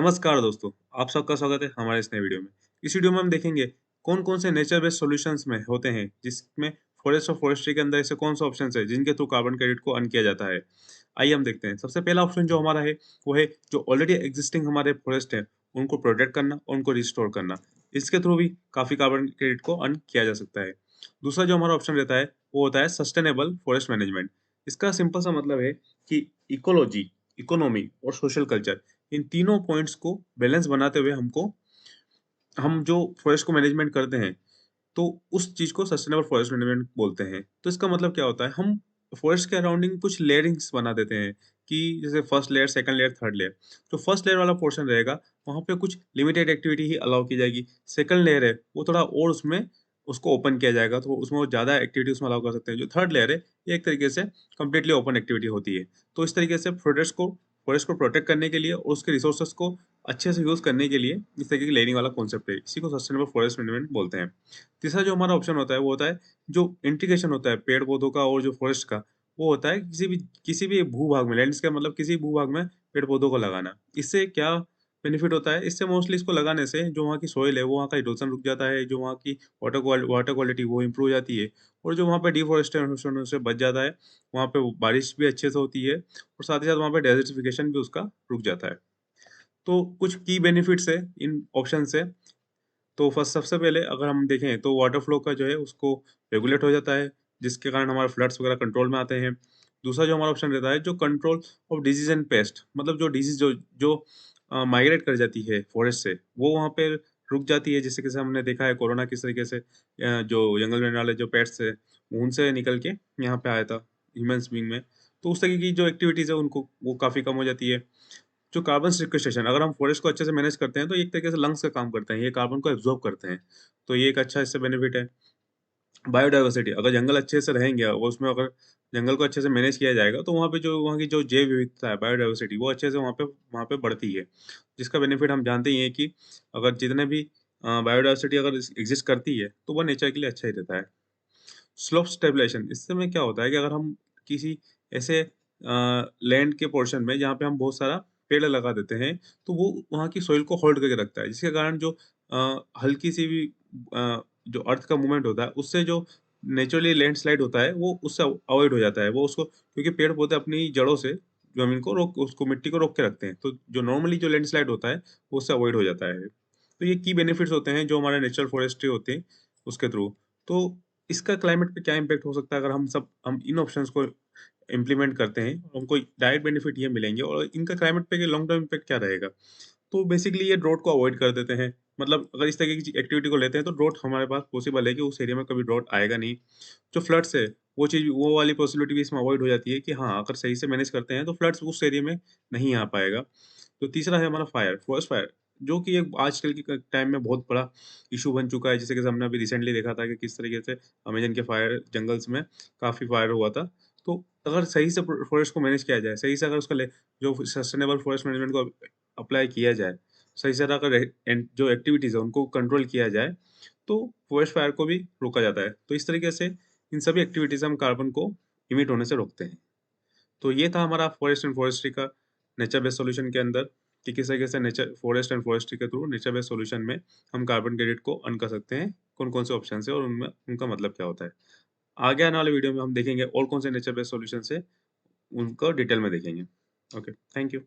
नमस्कार दोस्तों, आप सबका स्वागत है हमारे इस नए वीडियो में। इस वीडियो में हम देखेंगे कौन-कौन से नेचर बेस्ड सॉल्यूशंस में होते हैं, जिसमें फॉरेस्ट और फॉरेस्ट्री के अंदर ऐसे कौन-सा ऑप्शंस है, जिनके थ्रू कार्बन क्रेडिट को अर्न किया जाता है। आइए हम देखते हैं। सबसे पहला ऑप्शन जो हमारा है, वो है जो ऑलरेडी एक्जिस्टिंग हमारे फॉरेस्ट हैं, उनको प्रोटेक्ट करना और उनको रिस्टोर करना। इसके थ्रू भी काफ़ी कार्बन क्रेडिट को अर्न किया जा सकता है। दूसरा जो हमारा ऑप्शन रहता है, वो होता है सस्टेनेबल फॉरेस्ट मैनेजमेंट। इसका सिंपल सा मतलब है कि इकोलॉजी, इकोनॉमी और सोशल कल्चर इन तीनों पॉइंट्स को बैलेंस बनाते हुए हम जो फॉरेस्ट को मैनेजमेंट करते हैं, तो उस चीज़ को सस्टेनेबल फॉरेस्ट मैनेजमेंट बोलते हैं। तो इसका मतलब क्या होता है, हम फॉरेस्ट के अराउंडिंग कुछ लेयरिंग्स बना देते हैं कि जैसे first layer, second layer, third layer. जो फर्स्ट लेयर वाला पोर्शन रहेगा, वहाँ पे कुछ लिमिटेड एक्टिविटी ही अलाउ की जाएगी। सेकंड लेयर है, वो थोड़ा और उसमें उसको ओपन किया जाएगा, तो उसमें वो ज़्यादा एक्टिविटी उसमें अलाउ कर सकते हैं। जो थर्ड लेयर है, ये एक तरीके से कंप्लीटली ओपन एक्टिविटी होती है। तो इस तरीके से फॉरेस्ट को प्रोटेक्ट करने के लिए और उसके रिसोर्सेज को अच्छे से यूज़ करने के लिए इस तरीके की लेयरिंग वाला कॉन्सेप्ट है। इसी को सस्टेनेबल फॉरेस्ट मैनेजमेंट बोलते हैं। तीसरा जो हमारा ऑप्शन होता है, वो होता है जो इंटीग्रेशन होता है पेड़-पौधों का और जो फॉरेस्ट का, वो होता है किसी भी भू-भाग में, लैंड्स मतलब किसी भू-भाग में पेड़-पौधों को लगाना। इससे क्या बेनिफिट होता है? इससे मोस्टली इसको लगाने से जो वहाँ की सॉइल है, वो वहाँ का इरोजन रुक जाता है, जो वहाँ की वाटर क्वालिटी वो इम्प्रूव हो जाती है और जो वहाँ पे डिफॉरेस्टेशन होने से बच जाता है, वहाँ पे वो बारिश भी अच्छे से होती है और साथ ही साथ वहाँ पे डेज़र्टिफ़िकेशन भी उसका रुक जाता है। तो कुछ की बेनिफिट्स है इन ऑप्शन से। तो फर्स्ट सबसे पहले अगर हम देखें तो वाटर फ्लो का जो है उसको रेगुलेट हो जाता है, जिसके कारण हमारे फ्लड्स वगैरह कंट्रोल में आते हैं। दूसरा जो हमारा ऑप्शन रहता है जो control of disease and paste, मतलब जो डिजीज़ जो जो माइग्रेट कर जाती है फॉरेस्ट से, वो वहाँ पे रुक जाती है। जैसे कि हमने देखा है कोरोना किस तरीके से जो जंगल में रहने वाले जो पेट्स थे, उनसे निकल के यहाँ पे आया था ह्यूमन्स बीइंग में। तो उस तरीके की जो एक्टिविटीज़ है उनको वो काफ़ी कम हो जाती है। जो कार्बन सिक्वेस्ट्रेशन, अगर हम फॉरेस्ट को अच्छे से मैनेज करते हैं, तो ये एक तरीके से लंग्स का काम करते हैं, ये कार्बन को एब्ज़ॉर्ब करते हैं। तो ये एक अच्छा इससे बेनिफिट है। बायोडायवर्सिटी, अगर जंगल अच्छे से रहेंगे और उसमें अगर जंगल को अच्छे से मैनेज किया जाएगा, तो वहाँ की जो जैव विविधता है, बायोडायवर्सिटी, वो अच्छे से वहाँ पे बढ़ती है। जिसका बेनिफिट हम जानते ही हैं कि अगर जितने भी बायोडायवर्सिटी अगर एक्ज़िस्ट करती है, तो वो नेचर के लिए अच्छा ही रहता है। स्लोप स्टेबलाइजेशन, इससे में क्या होता है कि अगर हम किसी ऐसे लैंड के पोर्शन में जहाँ पे हम बहुत सारा पेड़ लगा देते हैं, तो वो वहाँ की सॉइल को होल्ड करके रखता है, जिसके कारण जो हल्की सी भी जो अर्थ का मूवमेंट होता है, उससे जो नेचुरली लैंडस्लाइड होता है, वो उससे अवॉइड हो जाता है। वो उसको क्योंकि पेड़ पौधे अपनी जड़ों से जमीन को रोक उसको मिट्टी को रोक के रखते हैं, तो जो नॉर्मली जो लैंडस्लाइड होता है, वो उससे अवॉइड हो जाता है। तो ये की बेनिफिट्स होते हैं जो हमारे नेचुरल फॉरेस्ट्री होते हैं उसके थ्रू। तो इसका क्लाइमेट पे क्या इम्पैक्ट हो सकता है अगर हम इन ऑप्शंस को इम्प्लीमेंट करते हैं, हमको डायरेक्ट बेनिफिट ये मिलेंगे और इनका क्लाइमेट पे लॉन्ग टर्म इम्पैक्ट क्या रहेगा? तो बेसिकली ये ड्रॉट को अवॉइड कर देते हैं। मतलब अगर इस तरीके की एक्टिविटी को लेते हैं तो ड्रॉट हमारे पास पॉसिबल है कि उस एरिया में कभी ड्रॉट आएगा नहीं। जो फ्लड्स है, वो वाली पॉसिबिलिटी भी इसमें अवॉइड हो जाती है कि हाँ, अगर सही से मैनेज करते हैं तो फ्लड्स उस एरिया में नहीं आ पाएगा। तो तीसरा है हमारा फायर, फॉरेस्ट फायर, जो कि एक आजकल के टाइम में बहुत बड़ा इश्यू बन चुका है। जैसे कि हमने अभी रिसेंटली देखा था कि किस तरीके से अमेज़न के फायर जंगल्स में काफ़ी फायर हुआ था। तो अगर सही से फॉरेस्ट को मैनेज किया जाए, सही से अगर उसका ले जो सस्टेनेबल फॉरेस्ट मैनेजमेंट को अप्लाई किया जाए, सही से अगर जो एक्टिविटीज़ है उनको कंट्रोल किया जाए, तो फॉरेस्ट फायर को भी रोका जाता है। तो इस तरीके से इन सभी एक्टिविटीज़ से हम कार्बन को इमिट होने से रोकते हैं। तो ये था हमारा फॉरेस्ट एंड फॉरेस्ट्री का नेचर बेस्ड सॉल्यूशन के अंदर कि किस तरीके से नेचर फॉरेस्ट एंड फॉरेस्ट्री के थ्रू नेचर बेस्ड सॉल्यूशन में हम कार्बन क्रेडिट को अर्न कर सकते हैं। कौन-कौन से ऑप्शन है और उनमें उनका मतलब क्या होता है। आगे आने वाले वीडियो में हम देखेंगे और कौन से नेचर बेस्ड सॉल्यूशंस है, उनको डिटेल में देखेंगे। Okay, thank you.